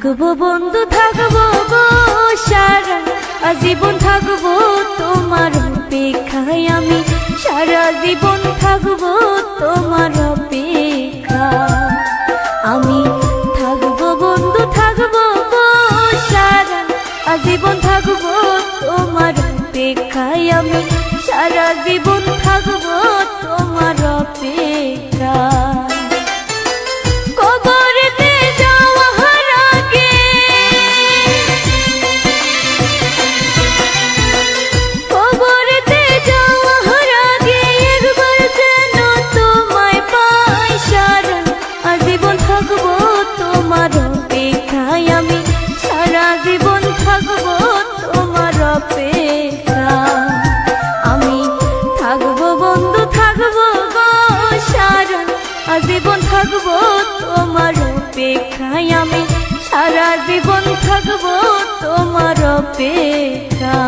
থাকবো বন্ধু থাকবো গো সারা আজীবন থাকবো তোমার অপেক্ষায় আমি সারা জীবন থাকবো তোমার অপেক্ষা আমি থাকবো বন্ধু থাকবো গো সারা আজীবন থাকবো তোমার অপেক্ষায় আমি সারা জীবন থাকবো তোমার অপেক্ষা আজীবন থাকবো তোমার অপেক্ষায় আমি সারা জীবন থাকবো তোমার অপেক্ষা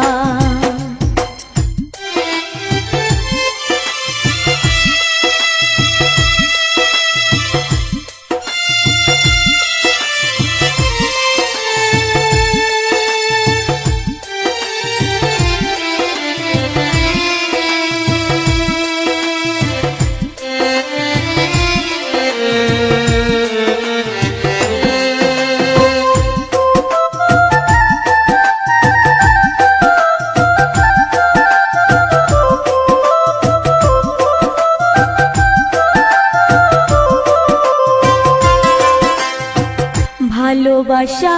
ভালোবাসা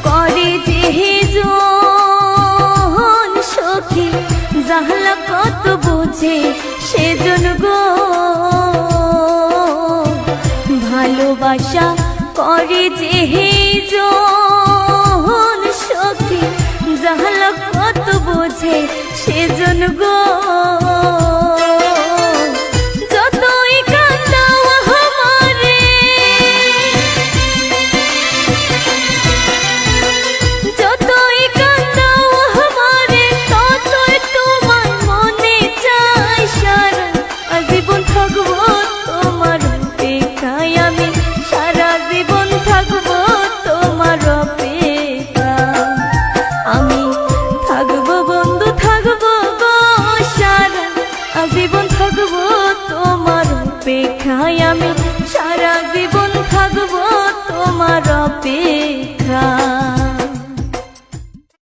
করে যেজন সখী জাহলা কত বোঝে সেজন গো ভালোবাসা করে যেজন সখী জাহলা কত বোঝে সেজন গো